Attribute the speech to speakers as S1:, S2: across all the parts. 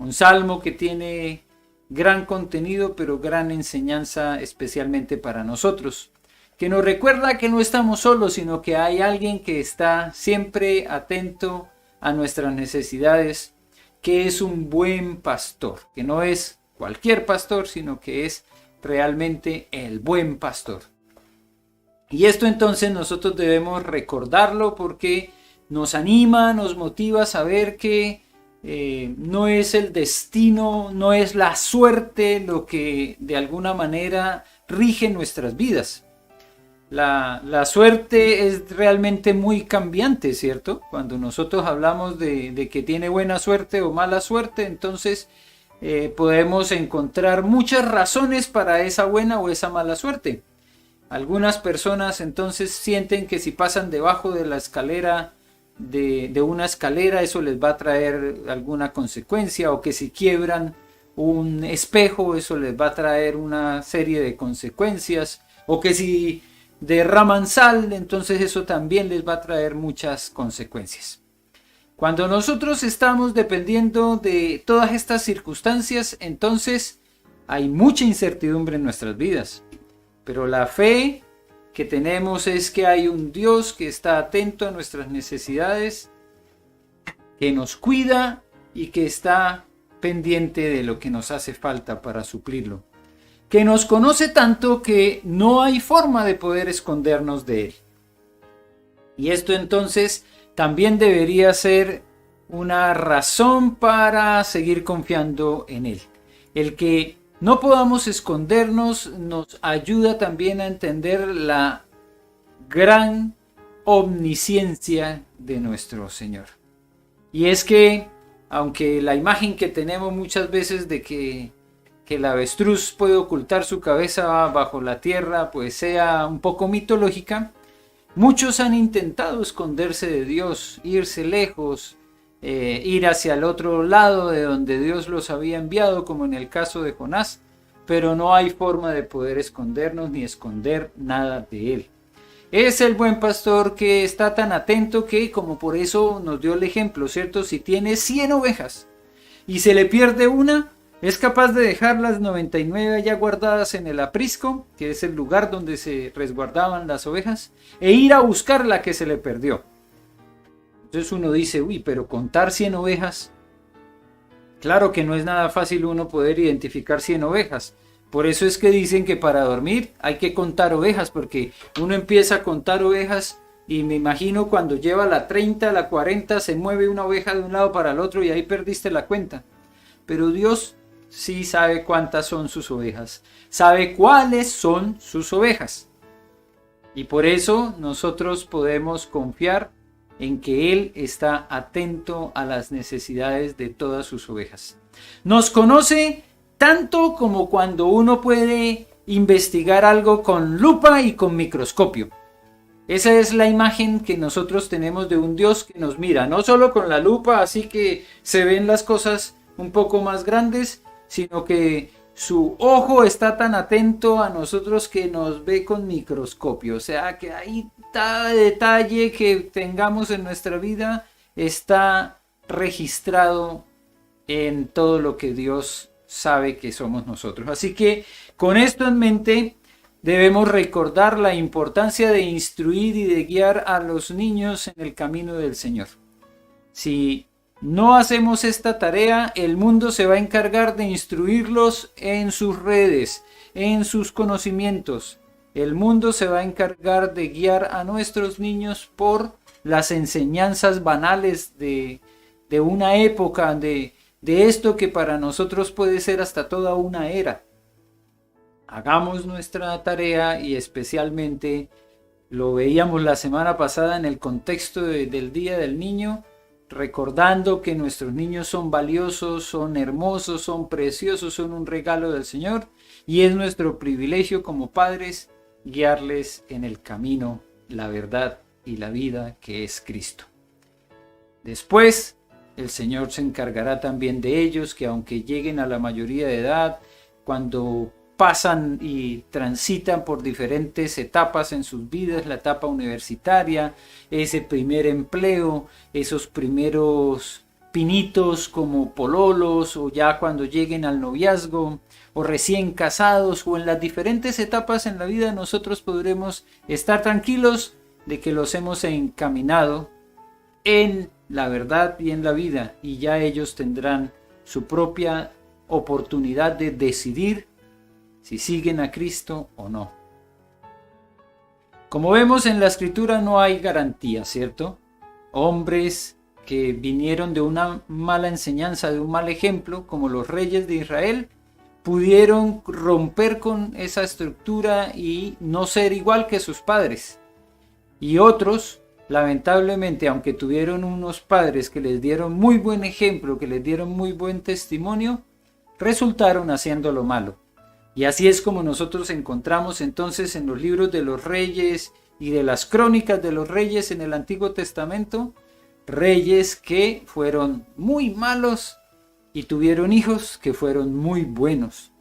S1: Un salmo que tiene gran contenido, pero gran enseñanza especialmente para nosotros, que nos recuerda que no estamos solos, sino que hay alguien que está siempre atento a nuestras necesidades, que es un buen pastor, que no es cualquier pastor, sino que es realmente el buen pastor. Y esto entonces nosotros debemos recordarlo porque nos anima, nos motiva a saber que no es el destino, no es la suerte lo que de alguna manera rige nuestras vidas. La suerte es realmente muy cambiante, ¿cierto? Cuando nosotros hablamos de que tiene buena suerte o mala suerte, entonces podemos encontrar muchas razones para esa buena o esa mala suerte. Algunas personas entonces sienten que si pasan debajo de la escalera, de una escalera, eso les va a traer alguna consecuencia, o que si quiebran un espejo, eso les va a traer una serie de consecuencias, o que si derraman sal, entonces eso también les va a traer muchas consecuencias. Cuando nosotros estamos dependiendo de todas estas circunstancias, entonces hay mucha incertidumbre en nuestras vidas. Pero la fe que tenemos es que hay un Dios que está atento a nuestras necesidades, que nos cuida y que está pendiente de lo que nos hace falta para suplirlo. Que nos conoce tanto que no hay forma de poder escondernos de Él. Y esto entonces también debería ser una razón para seguir confiando en Él. El que no podamos escondernos nos ayuda también a entender la gran omnisciencia de nuestro Señor. Y es que, aunque la imagen que tenemos muchas veces de que el avestruz puede ocultar su cabeza bajo la tierra, pues sea un poco mitológica, muchos han intentado esconderse de Dios, irse lejos, ir hacia el otro lado de donde Dios los había enviado, como en el caso de Jonás, pero no hay forma de poder escondernos ni esconder nada de Él. Es el buen pastor que está tan atento que, como por eso nos dio el ejemplo, ¿cierto? Si tiene 100 ovejas y se le pierde una, es capaz de dejar las 99 allá guardadas en el aprisco, que es el lugar donde se resguardaban las ovejas, e ir a buscar la que se le perdió. Entonces uno dice, uy, pero contar 100 ovejas, claro que no es nada fácil uno poder identificar 100 ovejas. Por eso es que dicen que para dormir hay que contar ovejas, porque uno empieza a contar ovejas y me imagino cuando lleva la 30, la 40, se mueve una oveja de un lado para el otro y ahí perdiste la cuenta. Pero Dios sí sabe cuántas son sus ovejas, sabe cuáles son sus ovejas. Y por eso nosotros podemos confiar en que Él está atento a las necesidades de todas sus ovejas. Nos conoce tanto como cuando uno puede investigar algo con lupa y con microscopio. Esa es la imagen que nosotros tenemos de un Dios que nos mira, no solo con la lupa, así que se ven las cosas un poco más grandes, sino que su ojo está tan atento a nosotros que nos ve con microscopio. O sea que ahí cada detalle que tengamos en nuestra vida está registrado en todo lo que Dios sabe que somos nosotros. Así que con esto en mente debemos recordar la importancia de instruir y de guiar a los niños en el camino del Señor. Si no hacemos esta tarea, el mundo se va a encargar de instruirlos en sus redes, en sus conocimientos. El mundo se va a encargar de guiar a nuestros niños por las enseñanzas banales de una época, de esto que para nosotros puede ser hasta toda una era. Hagamos nuestra tarea y especialmente lo veíamos la semana pasada en el contexto del Día del Niño, recordando que nuestros niños son valiosos, son hermosos, son preciosos, son un regalo del Señor y es nuestro privilegio como padres guiarles en el camino, la verdad y la vida que es Cristo. Después, el Señor se encargará también de ellos, que aunque lleguen a la mayoría de edad, cuando pasan y transitan por diferentes etapas en sus vidas, la etapa universitaria, ese primer empleo, esos primeros pinitos como pololos o ya cuando lleguen al noviazgo o recién casados o en las diferentes etapas en la vida, nosotros podremos estar tranquilos de que los hemos encaminado en la verdad y en la vida, y ya ellos tendrán su propia oportunidad de decidir si siguen a Cristo o no. Como vemos en la escritura no hay garantía, ¿cierto? Hombres que vinieron de una mala enseñanza, de un mal ejemplo, como los reyes de Israel, pudieron romper con esa estructura y no ser igual que sus padres. Y otros, lamentablemente, aunque tuvieron unos padres que les dieron muy buen ejemplo, que les dieron muy buen testimonio, resultaron haciendo lo malo. Y así es como nosotros encontramos entonces en los libros de los reyes y de las crónicas de los reyes en el Antiguo Testamento, reyes que fueron muy malos y tuvieron hijos que fueron muy buenos,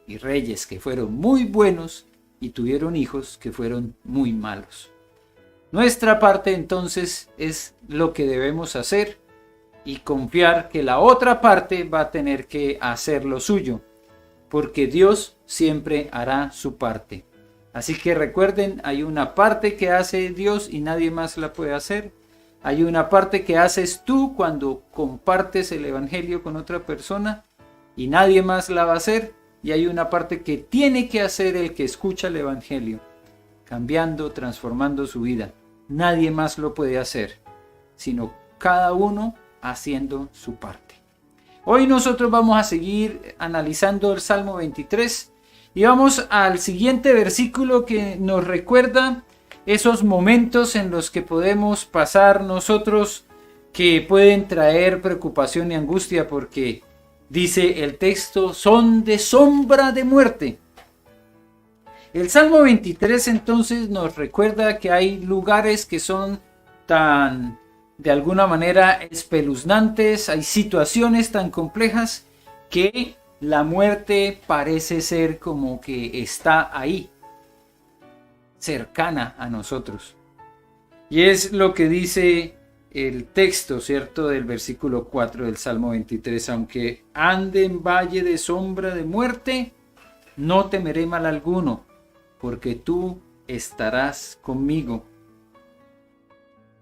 S1: y reyes que fueron muy buenos y tuvieron hijos que fueron muy malos. Nuestra parte entonces es lo que debemos hacer y confiar que la otra parte va a tener que hacer lo suyo, porque Dios siempre hará su parte. Así que recuerden, hay una parte que hace Dios y nadie más la puede hacer. Hay una parte que haces tú cuando compartes el evangelio con otra persona y nadie más la va a hacer. Y hay una parte que tiene que hacer el que escucha el evangelio, cambiando, transformando su vida. Nadie más lo puede hacer, sino cada uno haciendo su parte. Hoy nosotros vamos a seguir analizando el Salmo 23 y vamos al siguiente versículo que nos recuerda esos momentos en los que podemos pasar nosotros que pueden traer preocupación y angustia, porque dice el texto, son de sombra de muerte. El Salmo 23 entonces nos recuerda que hay lugares que son tan, de alguna manera, espeluznantes, hay situaciones tan complejas que la muerte parece ser como que está ahí, cercana a nosotros. Y es lo que dice el texto, ¿cierto?, del versículo 4 del Salmo 23. Aunque ande en valle de sombra de muerte, no temeré mal alguno, porque tú estarás conmigo.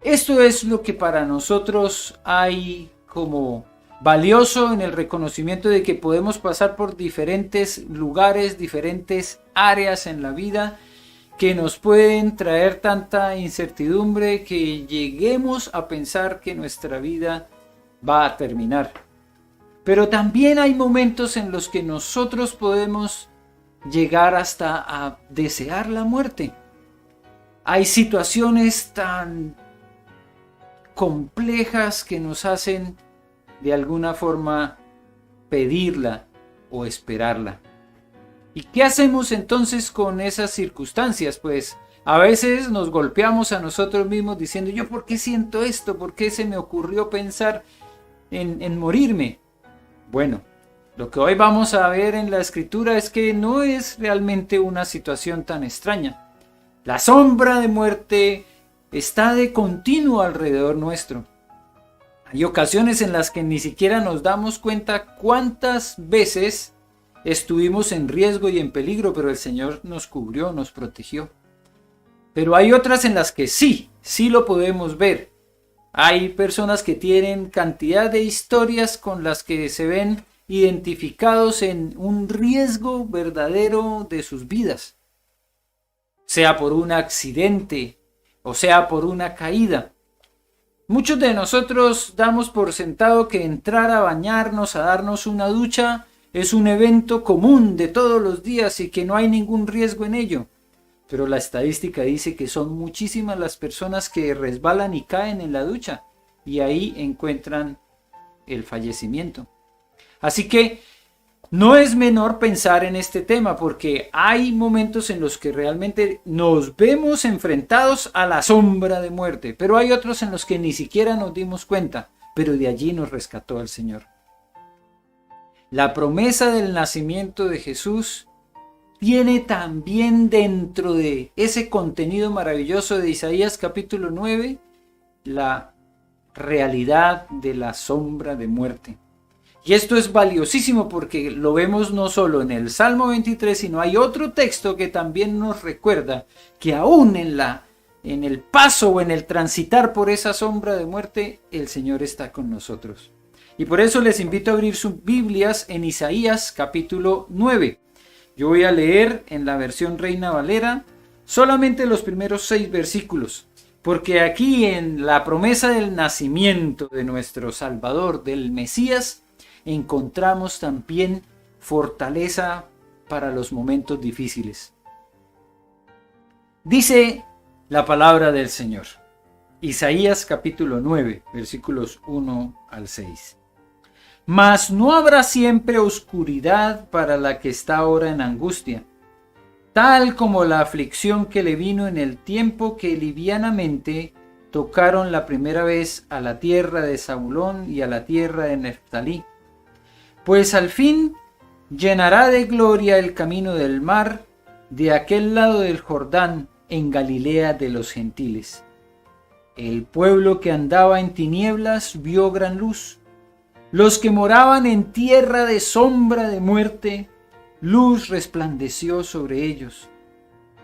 S1: Esto es lo que para nosotros hay como valioso en el reconocimiento de que podemos pasar por diferentes lugares, diferentes áreas en la vida que nos pueden traer tanta incertidumbre que lleguemos a pensar que nuestra vida va a terminar. Pero también hay momentos en los que nosotros podemos llegar hasta a desear la muerte. Hay situaciones tan complejas que nos hacen de alguna forma pedirla o esperarla. ¿Y qué hacemos entonces con esas circunstancias? Pues a veces nos golpeamos a nosotros mismos diciendo, ¿yo por qué siento esto? ¿Por qué se me ocurrió pensar en morirme? Bueno, lo que hoy vamos a ver en la escritura es que no es realmente una situación tan extraña. La sombra de muerte está de continuo alrededor nuestro. Hay ocasiones en las que ni siquiera nos damos cuenta cuántas veces estuvimos en riesgo y en peligro, pero el Señor nos cubrió, nos protegió. Pero hay otras en las que sí lo podemos ver. Hay personas que tienen cantidad de historias con las que se ven identificados en un riesgo verdadero de sus vidas, sea por un accidente o sea por una caída. Muchos de nosotros damos por sentado que entrar a bañarnos, a darnos una ducha, es un evento común de todos los días y que no hay ningún riesgo en ello. Pero la estadística dice que son muchísimas las personas que resbalan y caen en la ducha y ahí encuentran el fallecimiento. Así que no es menor pensar en este tema, porque hay momentos en los que realmente nos vemos enfrentados a la sombra de muerte, pero hay otros en los que ni siquiera nos dimos cuenta, pero de allí nos rescató el Señor. La promesa del nacimiento de Jesús tiene también dentro de ese contenido maravilloso de Isaías capítulo 9 la realidad de la sombra de muerte. Y esto es valiosísimo porque lo vemos no solo en el Salmo 23, sino hay otro texto que también nos recuerda que aún en el paso o en el transitar por esa sombra de muerte, el Señor está con nosotros. Y por eso les invito a abrir sus Biblias en Isaías capítulo 9. Yo voy a leer en la versión Reina Valera solamente los primeros 6 versículos, porque aquí en la promesa del nacimiento de nuestro Salvador, del Mesías, encontramos también fortaleza para los momentos difíciles. Dice la palabra del Señor. Isaías capítulo 9, versículos 1 al 6. Mas no habrá siempre oscuridad para la que está ahora en angustia, tal como la aflicción que le vino en el tiempo que livianamente tocaron la primera vez a la tierra de Zabulón y a la tierra de Neftalí. Pues al fin llenará de gloria el camino del mar, de aquel lado del Jordán, en Galilea de los gentiles. El pueblo que andaba en tinieblas vio gran luz. Los que moraban en tierra de sombra de muerte, luz resplandeció sobre ellos.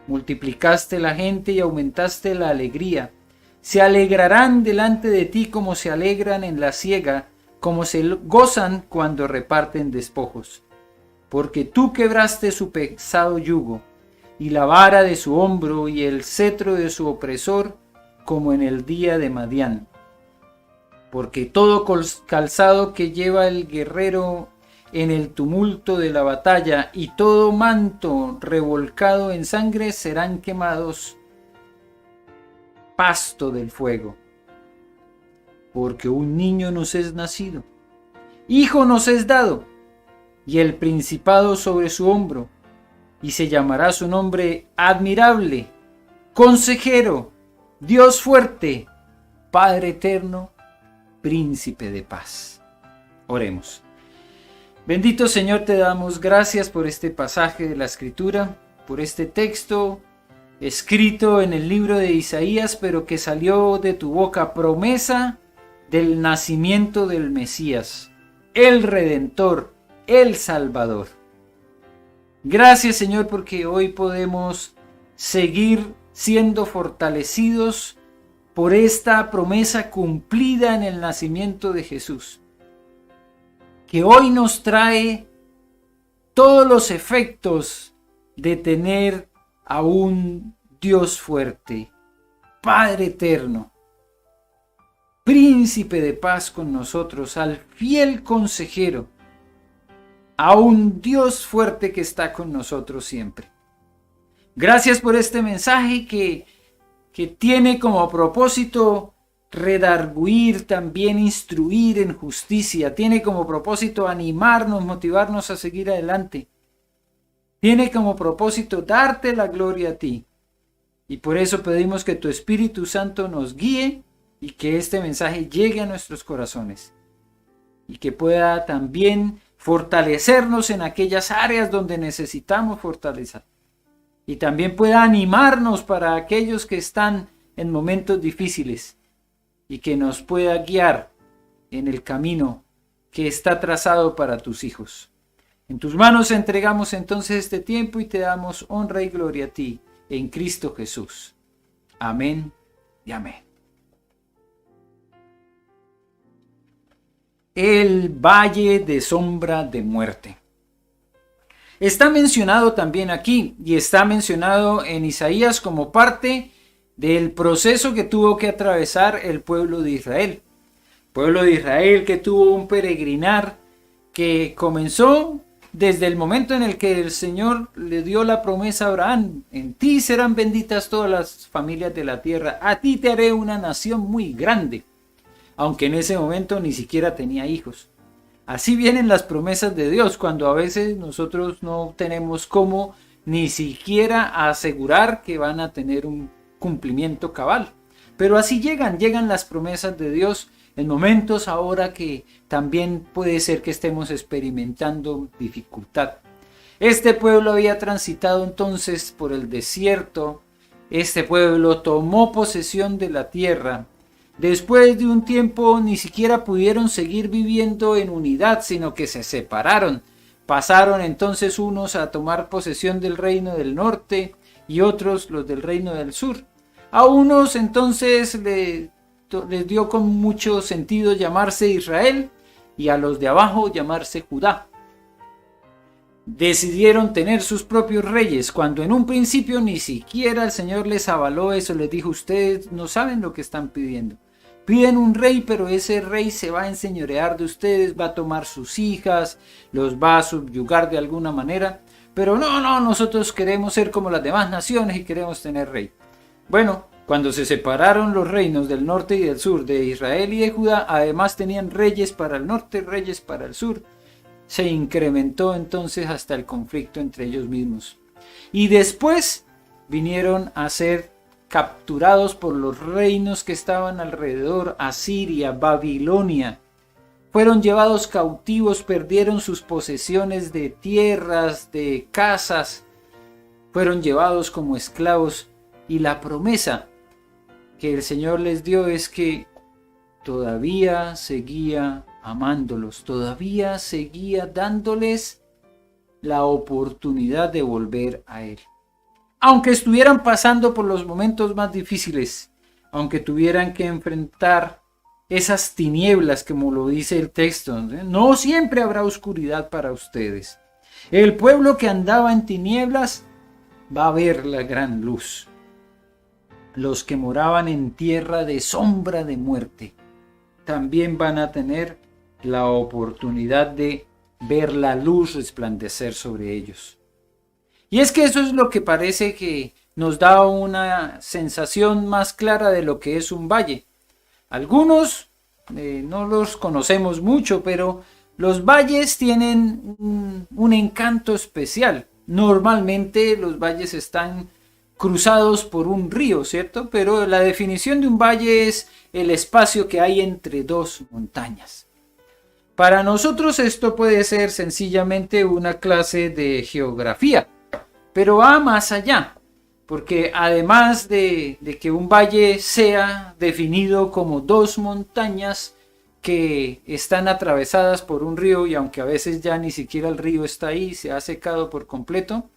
S1: Multiplicaste la gente y aumentaste la alegría. Se alegrarán delante de ti como se alegran en la siega, como se gozan cuando reparten despojos. Porque tú quebraste su pesado yugo, y la vara de su hombro y el cetro de su opresor, como en el día de Madián. Porque todo calzado que lleva el guerrero en el tumulto de la batalla y todo manto revolcado en sangre serán quemados pasto del fuego. Porque un niño nos es nacido, hijo nos es dado, y el principado sobre su hombro, y se llamará su nombre Admirable, Consejero, Dios fuerte, Padre eterno, Príncipe de paz. Oremos. Bendito Señor, te damos gracias por este pasaje de la Escritura, por este texto escrito en el libro de Isaías, pero que salió de tu boca, promesa del nacimiento del Mesías, el Redentor, el Salvador. Gracias, Señor, porque hoy podemos seguir siendo fortalecidos por esta promesa cumplida en el nacimiento de Jesús, que hoy nos trae todos los efectos de tener a un Dios fuerte, Padre eterno, Príncipe de paz con nosotros, al fiel consejero, a un Dios fuerte que está con nosotros siempre. Gracias por este mensaje que tiene como propósito redarguir, también instruir en justicia, tiene como propósito animarnos, motivarnos a seguir adelante, tiene como propósito darte la gloria a ti. Y por eso pedimos que tu Espíritu Santo nos guíe y que este mensaje llegue a nuestros corazones y que pueda también fortalecernos en aquellas áreas donde necesitamos fortalecer y también pueda animarnos para aquellos que están en momentos difíciles y que nos pueda guiar en el camino que está trazado para tus hijos. En tus manos entregamos entonces este tiempo y te damos honra y gloria a ti en Cristo Jesús. Amén y amén. El valle de sombra de muerte. Está mencionado también aquí y está mencionado en Isaías como parte del proceso que tuvo que atravesar el pueblo de Israel. Pueblo de Israel que tuvo un peregrinar que comenzó desde el momento en el que el Señor le dio la promesa a Abraham: en ti serán benditas todas las familias de la tierra, a ti te haré una nación muy grande. Aunque en ese momento ni siquiera tenía hijos. Así vienen las promesas de Dios, cuando a veces nosotros no tenemos cómo ni siquiera asegurar que van a tener un cumplimiento cabal. Pero así llegan las promesas de Dios en momentos ahora que también puede ser que estemos experimentando dificultad. Este pueblo había transitado entonces por el desierto, este pueblo tomó posesión de la tierra Después de un tiempo ni siquiera pudieron seguir viviendo en unidad, sino que se separaron. Pasaron entonces unos a tomar posesión del reino del norte y otros los del reino del sur. A unos entonces les dio con mucho sentido llamarse Israel y a los de abajo llamarse Judá. Decidieron tener sus propios reyes, cuando en un principio ni siquiera el Señor les avaló eso. Les dijo: ustedes no saben lo que están pidiendo. Piden un rey, pero ese rey se va a enseñorear de ustedes, va a tomar sus hijas, los va a subyugar de alguna manera. Pero no, nosotros queremos ser como las demás naciones y queremos tener rey. Bueno, cuando se separaron los reinos del norte y del sur, de Israel y de Judá, además tenían reyes para el norte, reyes para el sur. Se incrementó entonces hasta el conflicto entre ellos mismos. Y después vinieron a ser capturados por los reinos que estaban alrededor: Asiria, Babilonia. Fueron llevados cautivos, perdieron sus posesiones de tierras, de casas. Fueron llevados como esclavos. Y la promesa que el Señor les dio es que todavía seguía amándolos, todavía seguía dándoles la oportunidad de volver a Él. Aunque estuvieran pasando por los momentos más difíciles, aunque tuvieran que enfrentar esas tinieblas, como lo dice el texto, no siempre habrá oscuridad para ustedes. El pueblo que andaba en tinieblas va a ver la gran luz. Los que moraban en tierra de sombra de muerte también van a tener la oportunidad de ver la luz resplandecer sobre ellos. Y es que eso es lo que parece que nos da una sensación más clara de lo que es un valle. Algunos no los conocemos mucho, pero los valles tienen un encanto especial. Normalmente los valles están cruzados por un río, ¿cierto? Pero la definición de un valle es el espacio que hay entre dos montañas. Para nosotros esto puede ser sencillamente una clase de geografía, pero va más allá, porque además de que un valle sea definido como dos montañas que están atravesadas por un río, y aunque a veces ya ni siquiera el río está ahí, se ha secado por completo,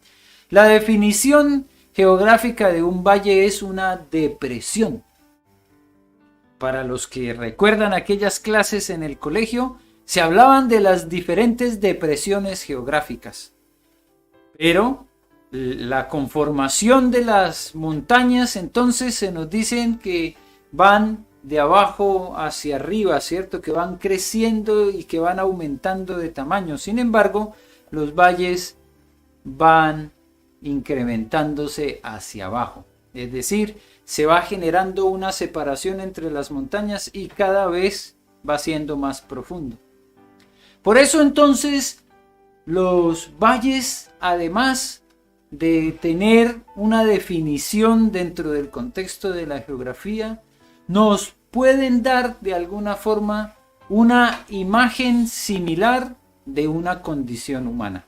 S1: la definición geográfica de un valle es una depresión. Para los que recuerdan aquellas clases en el colegio, se hablaban de las diferentes depresiones geográficas. Pero la conformación de las montañas, entonces se nos dicen que van de abajo hacia arriba, ¿cierto? Que van creciendo y que van aumentando de tamaño. Sin embargo, los valles van incrementándose hacia abajo. Es decir, se va generando una separación entre las montañas y cada vez va siendo más profundo. Por eso entonces los valles, además de tener una definición dentro del contexto de la geografía, nos pueden dar de alguna forma una imagen similar de una condición humana.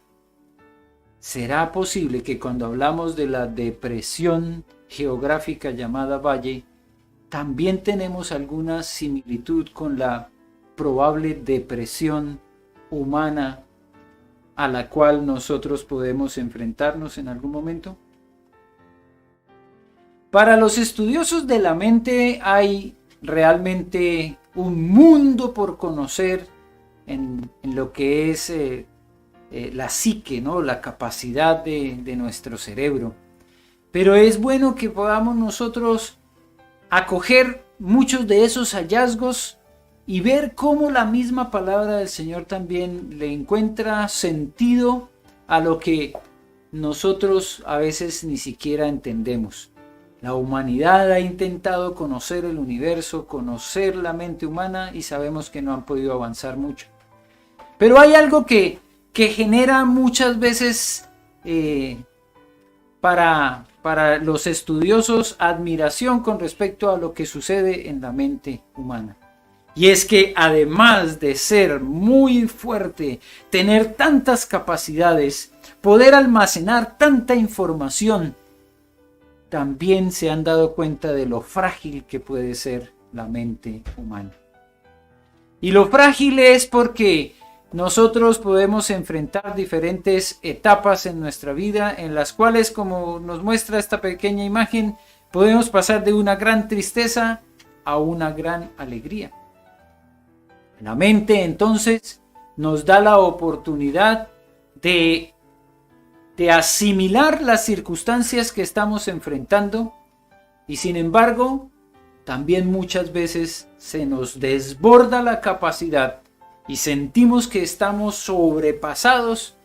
S1: ¿Será posible que cuando hablamos de la depresión geográfica llamada valle, también tenemos alguna similitud con la probable depresión humana a la cual nosotros podemos enfrentarnos en algún momento? Para los estudiosos de la mente hay realmente un mundo por conocer en lo que es la psique, ¿no? La capacidad de nuestro cerebro. Pero es bueno que podamos nosotros acoger muchos de esos hallazgos y ver cómo la misma palabra del Señor también le encuentra sentido a lo que nosotros a veces ni siquiera entendemos. La humanidad ha intentado conocer el universo, conocer la mente humana, y sabemos que no han podido avanzar mucho. Pero hay algo que genera muchas veces para los estudiosos admiración con respecto a lo que sucede en la mente humana. Y es que además de ser muy fuerte, tener tantas capacidades, poder almacenar tanta información, también se han dado cuenta de lo frágil que puede ser la mente humana. Y lo frágil es porque nosotros podemos enfrentar diferentes etapas en nuestra vida en las cuales, como nos muestra esta pequeña imagen, podemos pasar de una gran tristeza a una gran alegría. La mente entonces nos da la oportunidad de asimilar las circunstancias que estamos enfrentando y sin embargo también muchas veces se nos desborda la capacidad y sentimos que estamos sobrepasados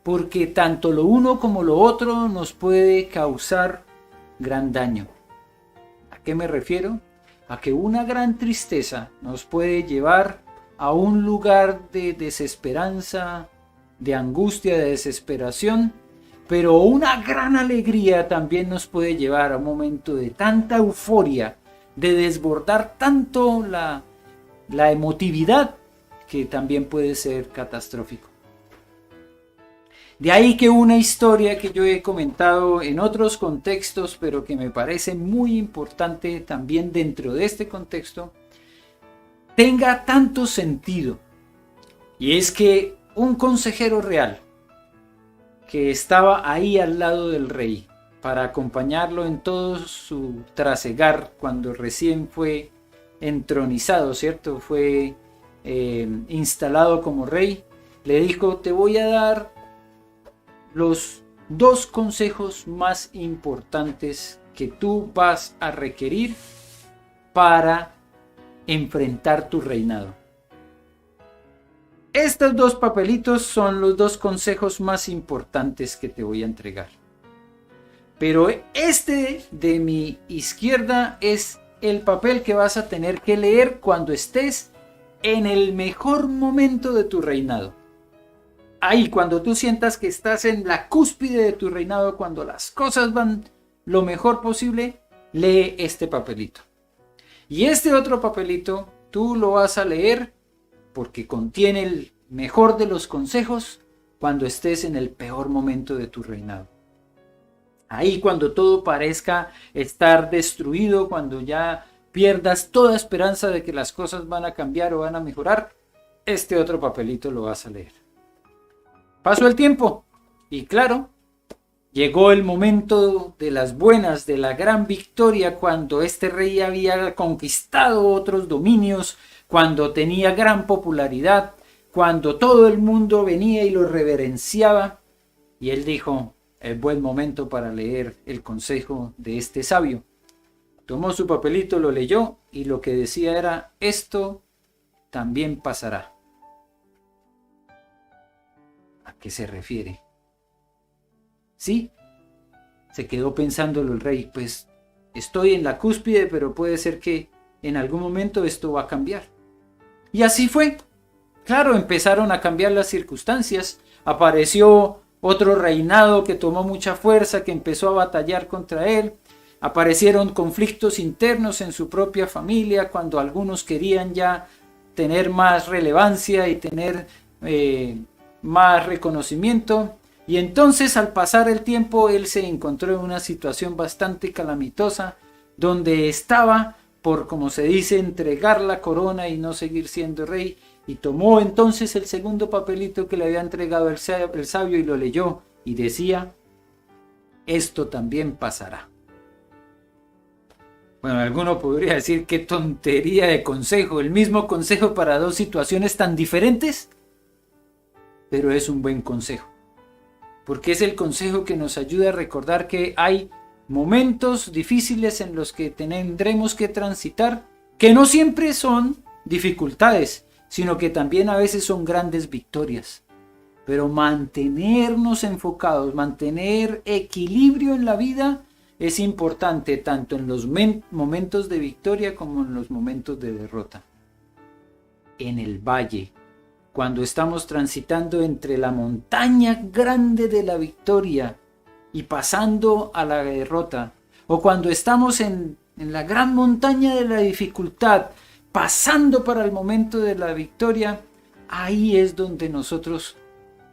S1: porque tanto lo uno como lo otro nos puede causar gran daño. ¿A qué me refiero? A que una gran tristeza nos puede llevar a un lugar de desesperanza, de angustia, de desesperación, pero una gran alegría también nos puede llevar a un momento de tanta euforia, de desbordar tanto la emotividad, que también puede ser catastrófico. De ahí que una historia que yo he comentado en otros contextos, pero que me parece muy importante también dentro de este contexto, tenga tanto sentido. Y es que un consejero real que estaba ahí al lado del rey para acompañarlo en todo su trasegar cuando recién fue entronizado, ¿cierto? Fue instalado como rey, le dijo: te voy a dar los 2 consejos más importantes que tú vas a requerir para enfrentar tu reinado. Estos 2 papelitos son los 2 consejos más importantes que te voy a entregar. Pero este de mi izquierda es el papel que vas a tener que leer cuando estés en el mejor momento de tu reinado. Ahí, cuando tú sientas que estás en la cúspide de tu reinado, cuando las cosas van lo mejor posible, lee este papelito. Y este otro papelito tú lo vas a leer porque contiene el mejor de los consejos cuando estés en el peor momento de tu reinado. Ahí, cuando todo parezca estar destruido, cuando ya pierdas toda esperanza de que las cosas van a cambiar o van a mejorar, este otro papelito lo vas a leer. Pasó el tiempo y claro, llegó el momento de las buenas, de la gran victoria, cuando este rey había conquistado otros dominios, cuando tenía gran popularidad, cuando todo el mundo venía y lo reverenciaba. Y él dijo: es buen momento para leer el consejo de este sabio. Tomó su papelito, lo leyó y lo que decía era: esto también pasará. ¿A qué se refiere? Sí, se quedó pensándolo el rey, pues estoy en la cúspide, pero puede ser que en algún momento esto va a cambiar. Y así fue. Claro, empezaron a cambiar las circunstancias, apareció otro reinado que tomó mucha fuerza, que empezó a batallar contra él, aparecieron conflictos internos en su propia familia, cuando algunos querían ya tener más relevancia y tener más reconocimiento. Y entonces, al pasar el tiempo, él se encontró en una situación bastante calamitosa, donde estaba por, como se dice, entregar la corona y no seguir siendo rey. Y tomó entonces el segundo papelito que le había entregado el sabio y lo leyó, y decía: esto también pasará. Bueno, alguno podría decir: qué tontería de consejo, el mismo consejo para 2 situaciones tan diferentes. Pero es un buen consejo, porque es el consejo que nos ayuda a recordar que hay momentos difíciles en los que tendremos que transitar, que no siempre son dificultades, sino que también a veces son grandes victorias. Pero mantenernos enfocados, mantener equilibrio en la vida es importante tanto en los momentos de victoria como en los momentos de derrota. En el valle, cuando estamos transitando entre la montaña grande de la victoria y pasando a la derrota, o cuando estamos en la gran montaña de la dificultad, pasando para el momento de la victoria, ahí es donde nosotros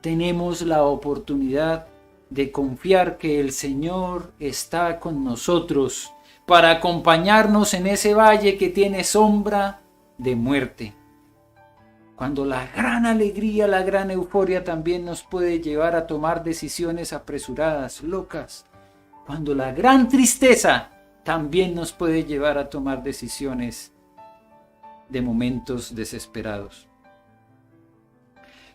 S1: tenemos la oportunidad de confiar que el Señor está con nosotros para acompañarnos en ese valle que tiene sombra de muerte. Cuando la gran alegría, la gran euforia también nos puede llevar a tomar decisiones apresuradas, locas. Cuando la gran tristeza también nos puede llevar a tomar decisiones de momentos desesperados.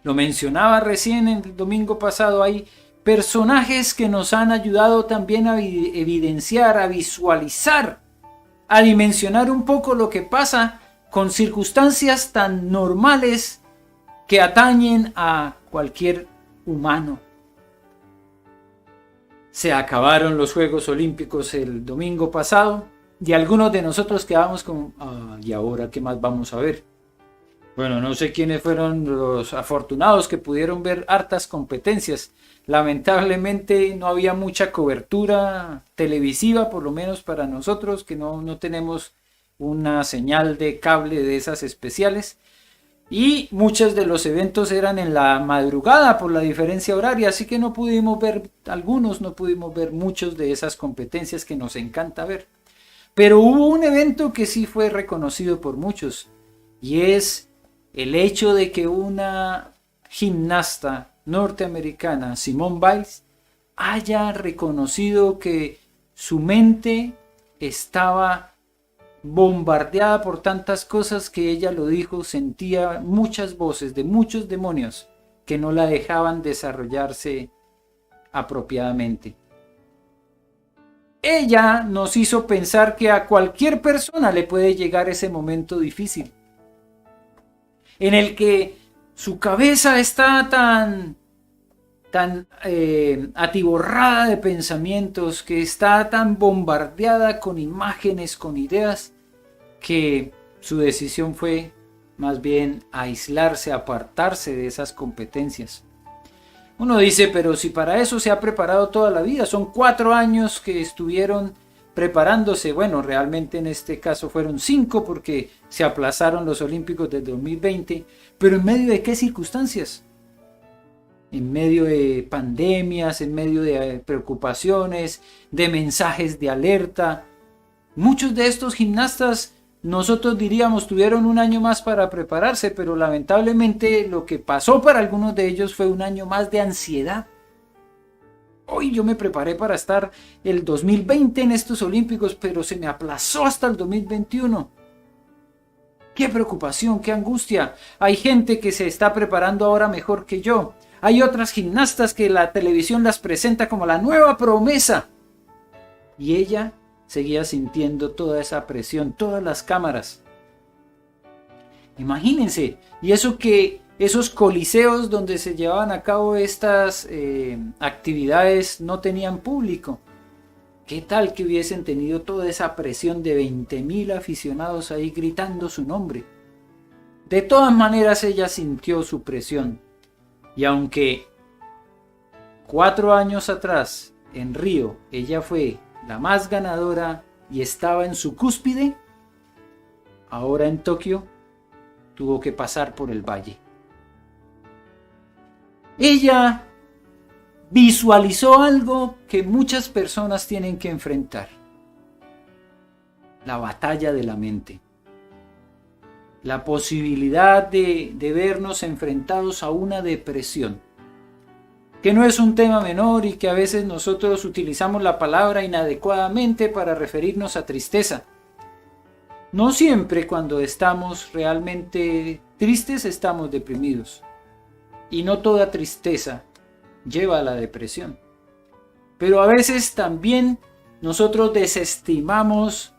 S1: Lo mencionaba recién el domingo pasado, hay personajes que nos han ayudado también a evidenciar, a visualizar, a dimensionar un poco lo que pasa con circunstancias tan normales que atañen a cualquier humano. Se acabaron los Juegos Olímpicos el domingo pasado y algunos de nosotros quedamos como, ¿y ahora qué más vamos a ver? Bueno, no sé quiénes fueron los afortunados que pudieron ver hartas competencias. Lamentablemente no había mucha cobertura televisiva, por lo menos para nosotros que no tenemos una señal de cable de esas especiales. Y muchos de los eventos eran en la madrugada por la diferencia horaria, así que no pudimos ver muchos de esas competencias que nos encanta ver. Pero hubo un evento que sí fue reconocido por muchos, y es el hecho de que una gimnasta norteamericana, Simone Biles, haya reconocido que su mente estaba bombardeada por tantas cosas que ella lo dijo, sentía muchas voces de muchos demonios que no la dejaban desarrollarse apropiadamente. Ella nos hizo pensar que a cualquier persona le puede llegar ese momento difícil, en el que su cabeza está tan atiborrada de pensamientos, que está tan bombardeada con imágenes, con ideas, que su decisión fue más bien aislarse, apartarse de esas competencias. Uno dice, pero si para eso se ha preparado toda la vida, son 4 años que estuvieron preparándose. Bueno, realmente en este caso fueron 5 porque se aplazaron los Olímpicos del 2020, pero ¿en medio de qué circunstancias? En medio de pandemias, en medio de preocupaciones, de mensajes de alerta. Muchos de estos gimnastas, nosotros diríamos, tuvieron un año más para prepararse, pero lamentablemente lo que pasó para algunos de ellos fue un año más de ansiedad. Hoy yo me preparé para estar el 2020 en estos Olímpicos, pero se me aplazó hasta el 2021. ¡Qué preocupación, qué angustia! Hay gente que se está preparando ahora mejor que yo. Hay otras gimnastas que la televisión las presenta como la nueva promesa. Y ella seguía sintiendo toda esa presión, todas las cámaras. Imagínense, y eso que esos coliseos donde se llevaban a cabo estas actividades no tenían público. ¿Qué tal que hubiesen tenido toda esa presión de 20,000 aficionados ahí gritando su nombre? De todas maneras ella sintió su presión. Y aunque 4 años atrás en Río ella fue la más ganadora y estaba en su cúspide, ahora en Tokio tuvo que pasar por el valle. Ella visualizó algo que muchas personas tienen que enfrentar: la batalla de la mente. La posibilidad de vernos enfrentados a una depresión, que no es un tema menor y que a veces nosotros utilizamos la palabra inadecuadamente para referirnos a tristeza. No siempre cuando estamos realmente tristes estamos deprimidos, y no toda tristeza lleva a la depresión. Pero a veces también nosotros desestimamos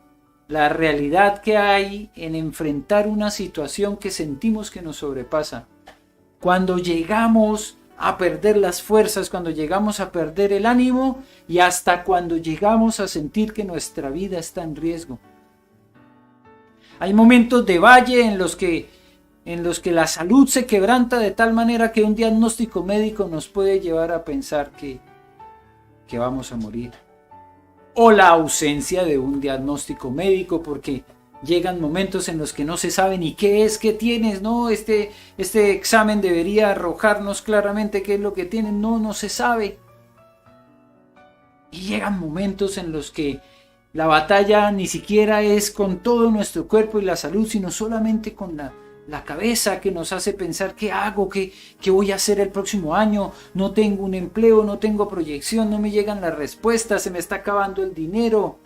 S1: la realidad que hay en enfrentar una situación que sentimos que nos sobrepasa. Cuando llegamos a perder las fuerzas, cuando llegamos a perder el ánimo y hasta cuando llegamos a sentir que nuestra vida está en riesgo. Hay momentos de valle en los que la salud se quebranta de tal manera que un diagnóstico médico nos puede llevar a pensar que vamos a morir. O la ausencia de un diagnóstico médico, porque llegan momentos en los que no se sabe ni qué es, qué tienes, no, este examen debería arrojarnos claramente qué es lo que tienes, no se sabe. Y llegan momentos en los que La batalla ni siquiera es con todo nuestro cuerpo y la salud, sino solamente con la cabeza, que nos hace pensar qué hago, qué voy a hacer el próximo año, no tengo un empleo, no tengo proyección, no me llegan las respuestas, se me está acabando el dinero.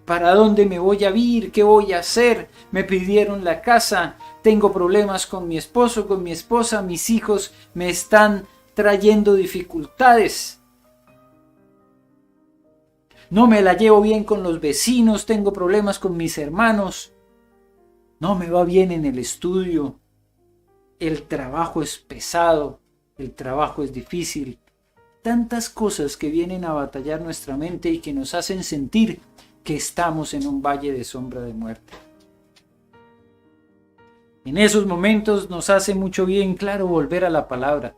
S1: ¿Para dónde me voy a ir? ¿Qué voy a hacer? Me pidieron la casa, tengo problemas con mi esposo, con mi esposa, mis hijos me están trayendo dificultades. No me la llevo bien con los vecinos, tengo problemas con mis hermanos. No me va bien en el estudio. El trabajo es pesado, el trabajo es difícil. Tantas cosas que vienen a batallar nuestra mente y que nos hacen sentir que estamos en un valle de sombra de muerte. En esos momentos nos hace mucho bien, claro, volver a la palabra.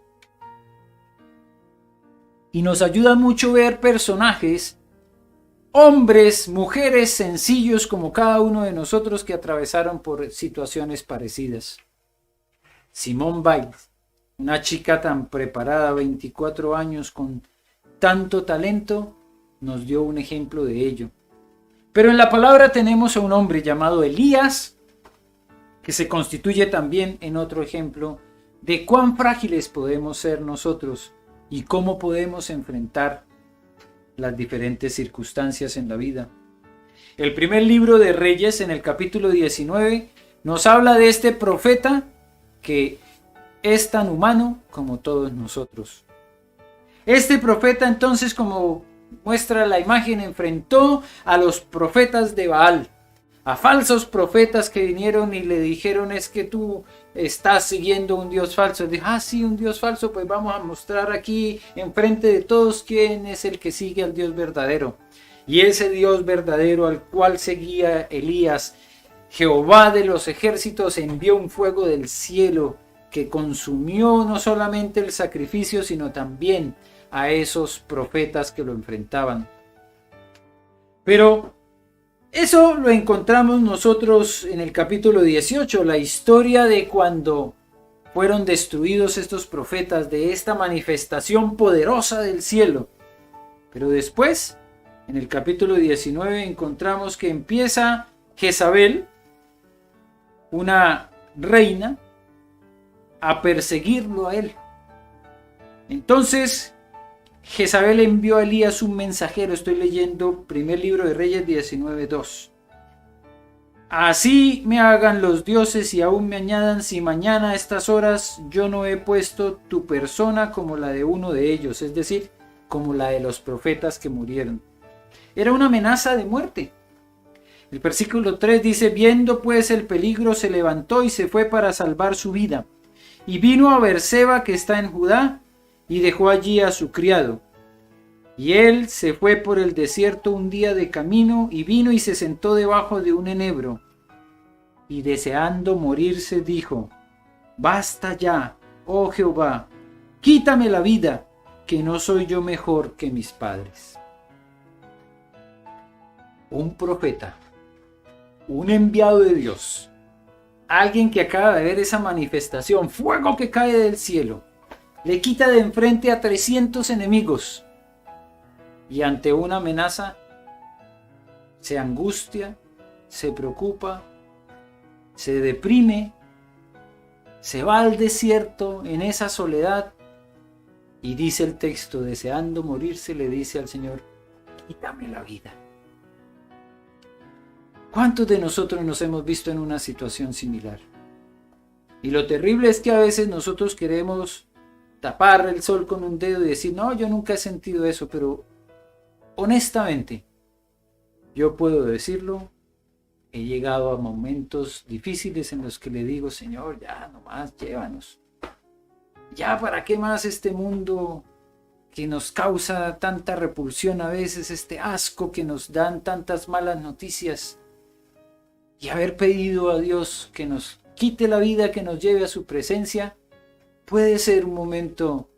S1: Y nos ayuda mucho ver personajes, hombres, mujeres sencillos como cada uno de nosotros que atravesaron por situaciones parecidas. Simone Biles, una chica tan preparada, 24 años, con tanto talento, nos dio un ejemplo de ello. Pero en la palabra tenemos a un hombre llamado Elías, que se constituye también en otro ejemplo de cuán frágiles podemos ser nosotros y cómo podemos enfrentar las diferentes circunstancias en la vida. El primer libro de Reyes, en el capítulo 19, nos habla de este profeta que es tan humano como todos nosotros. Este profeta, entonces, como muestra la imagen, enfrentó a los profetas de Baal, a falsos profetas que vinieron y le dijeron: es que tú estás siguiendo un Dios falso. Dijo: sí, un Dios falso, pues vamos a mostrar aquí enfrente de todos quién es el que sigue al Dios verdadero. Y ese Dios verdadero al cual seguía Elías, Jehová de los ejércitos, envió un fuego del cielo que consumió no solamente el sacrificio, sino también a esos profetas que lo enfrentaban. Pero eso lo encontramos nosotros en el capítulo 18, la historia de cuando fueron destruidos estos profetas, de esta manifestación poderosa del cielo. Pero después, en el capítulo 19, encontramos que empieza Jezabel, una reina, a perseguirlo a él. Entonces Jezabel envió a Elías un mensajero. Estoy leyendo primer libro de Reyes 19:2. Así me hagan los dioses y aún me añadan, si mañana a estas horas yo no he puesto tu persona como la de uno de ellos, es decir, como la de los profetas que murieron. Era una amenaza de muerte. El versículo 3 dice: viendo pues el peligro, se levantó y se fue para salvar su vida. Y vino a Beerseba, que está en Judá, y dejó allí a su criado. Y él se fue por el desierto un día de camino, y vino y se sentó debajo de un enebro. Y deseando morirse, dijo: basta ya, oh Jehová, quítame la vida, que no soy yo mejor que mis padres. Un profeta, un enviado de Dios, alguien que acaba de ver esa manifestación, fuego que cae del cielo, le quita de enfrente a 300 enemigos y ante una amenaza se angustia, se preocupa, se deprime, se va al desierto en esa soledad y dice el texto, deseando morirse, le dice al Señor: quítame la vida. ¿Cuántos de nosotros nos hemos visto en una situación similar? Y lo terrible es que a veces nosotros queremos tapar el sol con un dedo y decir: no, yo nunca he sentido eso, pero honestamente, yo puedo decirlo, he llegado a momentos difíciles en los que le digo: Señor, ya nomás llévanos. Ya, ¿para qué más este mundo que nos causa tanta repulsión a veces, este asco que nos dan tantas malas noticias? Y haber pedido a Dios que nos quite la vida, que nos lleve a su presencia, puede ser un momento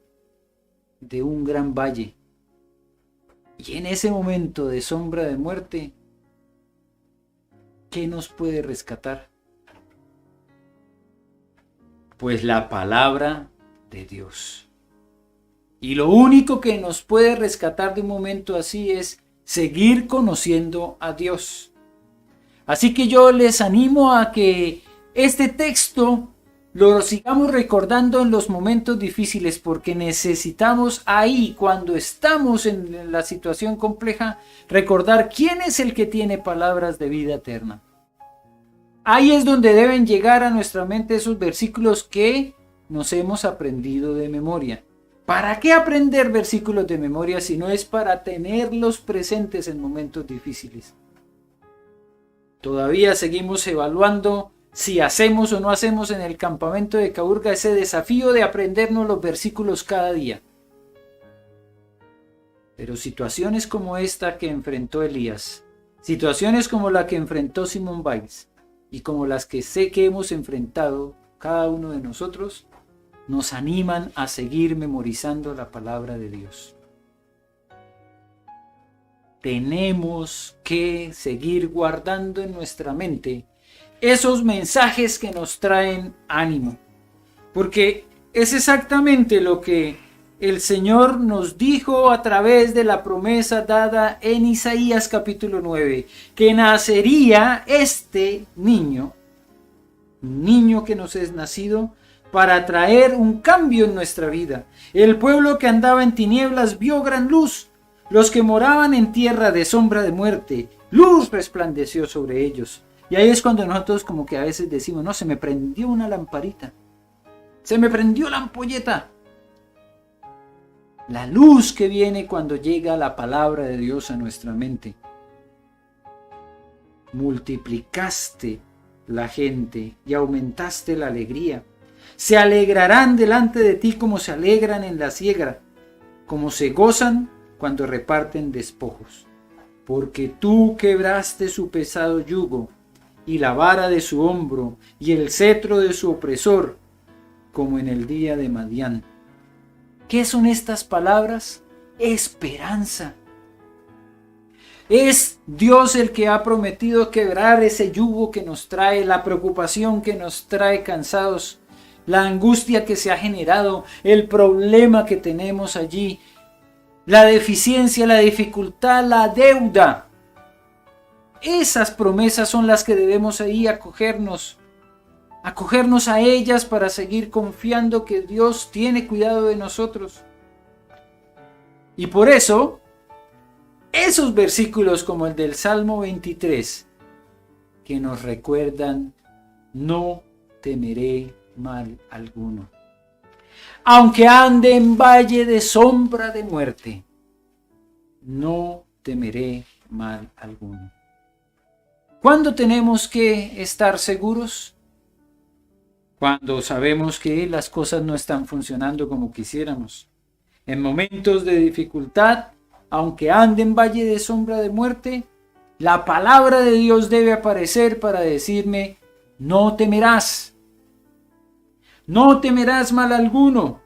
S1: de un gran valle. Y en ese momento de sombra de muerte, ¿qué nos puede rescatar? Pues la palabra de Dios. Y lo único que nos puede rescatar de un momento así es seguir conociendo a Dios. Así que yo les animo a que este texto lo sigamos recordando en los momentos difíciles, porque necesitamos ahí, cuando estamos en la situación compleja, recordar quién es el que tiene palabras de vida eterna. Ahí es donde deben llegar a nuestra mente esos versículos que nos hemos aprendido de memoria. ¿Para qué aprender versículos de memoria si no es para tenerlos presentes en momentos difíciles? Todavía seguimos evaluando si hacemos o no hacemos en el campamento de Caburga ese desafío de aprendernos los versículos cada día. Pero situaciones como esta que enfrentó Elías, situaciones como la que enfrentó Simón Biles y como las que sé que hemos enfrentado cada uno de nosotros, nos animan a seguir memorizando la palabra de Dios. Tenemos que seguir guardando en nuestra mente esos mensajes que nos traen ánimo, porque es exactamente lo que el Señor nos dijo a través de la promesa dada en Isaías capítulo 9, que nacería este niño, un niño que nos es nacido, para traer un cambio en nuestra vida. El pueblo que andaba en tinieblas vio gran luz, los que moraban en tierra de sombra de muerte, luz resplandeció sobre ellos. Y ahí es cuando nosotros como que a veces decimos, no, se me prendió una lamparita, se me prendió la ampolleta. La luz que viene cuando llega la palabra de Dios a nuestra mente. Multiplicaste la gente y aumentaste la alegría. Se alegrarán delante de ti como se alegran en la siega, como se gozan cuando reparten despojos. Porque tú quebraste su pesado yugo, y la vara de su hombro, y el cetro de su opresor, como en el día de Madián. ¿Qué son estas palabras? Esperanza. Es Dios el que ha prometido quebrar ese yugo que nos trae, la preocupación que nos trae cansados, la angustia que se ha generado, el problema que tenemos allí, la deficiencia, la dificultad, la deuda. Esas promesas son las que debemos ahí acogernos a ellas para seguir confiando que Dios tiene cuidado de nosotros. Y por eso, esos versículos como el del Salmo 23, que nos recuerdan, no temeré mal alguno. Aunque ande en valle de sombra de muerte, no temeré mal alguno. ¿Cuándo tenemos que estar seguros? Cuando sabemos que las cosas no están funcionando como quisiéramos. En momentos de dificultad, aunque ande en valle de sombra de muerte, la palabra de Dios debe aparecer para decirme, no temerás. No temerás mal alguno.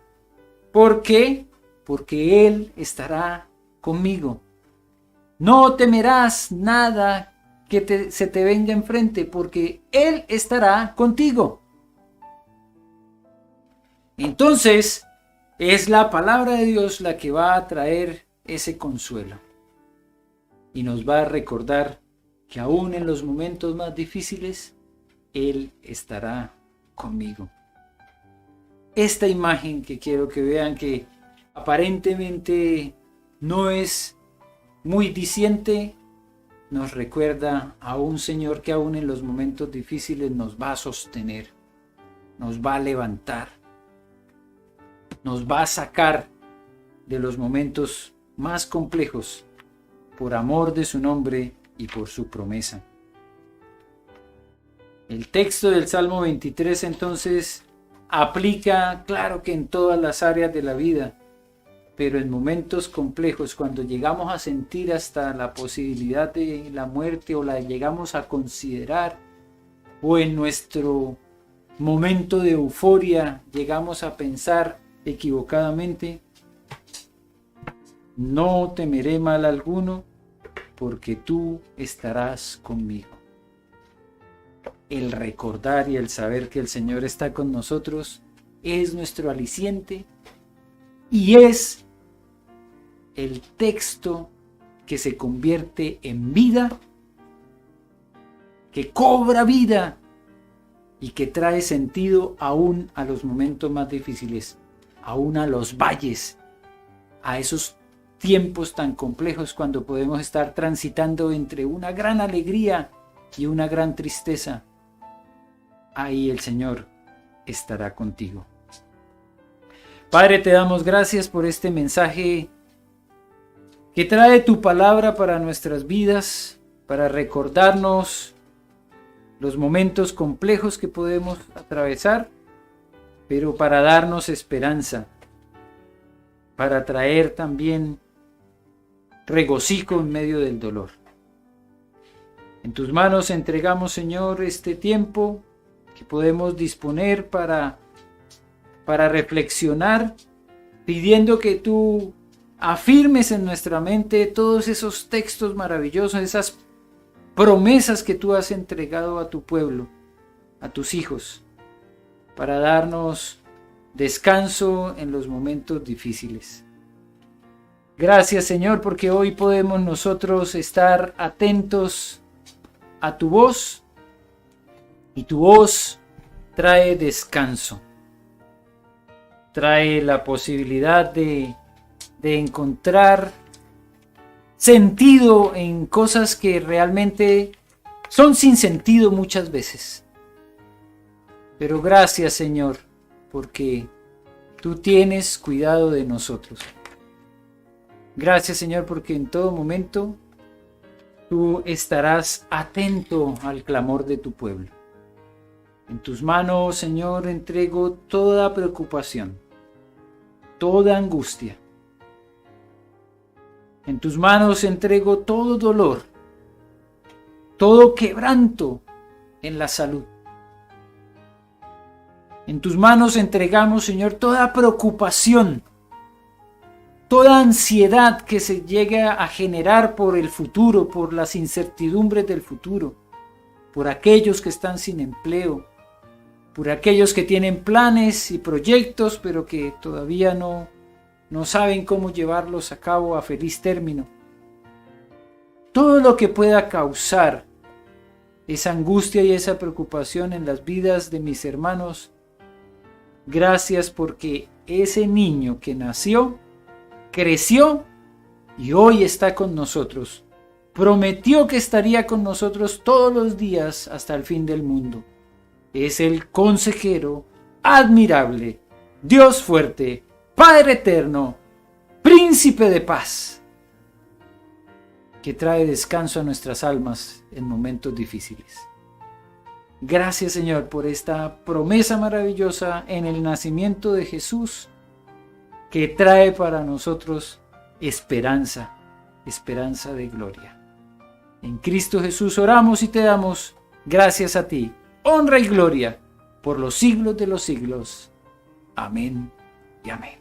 S1: ¿Por qué? Porque Él estará conmigo. No temerás nada que se te venga enfrente, porque Él estará contigo. Entonces, es la palabra de Dios la que va a traer ese consuelo. Y nos va a recordar que aún en los momentos más difíciles, Él estará conmigo. Esta imagen que quiero que vean, que aparentemente no es muy diciente, nos recuerda a un Señor que aún en los momentos difíciles nos va a sostener, nos va a levantar, nos va a sacar de los momentos más complejos por amor de su nombre y por su promesa. El texto del Salmo 23 entonces aplica, claro que en todas las áreas de la vida, pero en momentos complejos, cuando llegamos a sentir hasta la posibilidad de la muerte o la llegamos a considerar, o en nuestro momento de euforia llegamos a pensar equivocadamente, no temeré mal alguno, porque tú estarás conmigo. El recordar y el saber que el Señor está con nosotros es nuestro aliciente y es el texto que se convierte en vida, que cobra vida y que trae sentido aún a los momentos más difíciles, aún a los valles, a esos tiempos tan complejos cuando podemos estar transitando entre una gran alegría y una gran tristeza. Ahí el Señor estará contigo. Padre, te damos gracias por este mensaje que trae tu palabra para nuestras vidas, para recordarnos los momentos complejos que podemos atravesar, pero para darnos esperanza, para traer también regocijo en medio del dolor. En tus manos entregamos, Señor, este tiempo que podemos disponer para reflexionar, pidiendo que tú afirmes en nuestra mente todos esos textos maravillosos, esas promesas que tú has entregado a tu pueblo, a tus hijos, para darnos descanso en los momentos difíciles. Gracias, Señor, porque hoy podemos nosotros estar atentos a tu voz, y tu voz trae descanso, trae la posibilidad de encontrar sentido en cosas que realmente son sin sentido muchas veces. Pero gracias, Señor, porque tú tienes cuidado de nosotros. Gracias, Señor, porque en todo momento tú estarás atento al clamor de tu pueblo. En tus manos, Señor, entrego toda preocupación, toda angustia. En tus manos entrego todo dolor, todo quebranto en la salud. En tus manos entregamos, Señor, toda preocupación, toda ansiedad que se llega a generar por el futuro, por las incertidumbres del futuro, por aquellos que están sin empleo, por aquellos que tienen planes y proyectos, pero que todavía no saben cómo llevarlos a cabo a feliz término. Todo lo que pueda causar esa angustia y esa preocupación en las vidas de mis hermanos, gracias porque ese niño que nació, creció y hoy está con nosotros. Prometió que estaría con nosotros todos los días hasta el fin del mundo. Es el consejero admirable, Dios fuerte, Padre eterno, Príncipe de paz, que trae descanso a nuestras almas en momentos difíciles. Gracias, Señor, por esta promesa maravillosa en el nacimiento de Jesús, que trae para nosotros esperanza, esperanza de gloria. En Cristo Jesús oramos y te damos gracias a ti, honra y gloria por los siglos de los siglos. Amén y amén.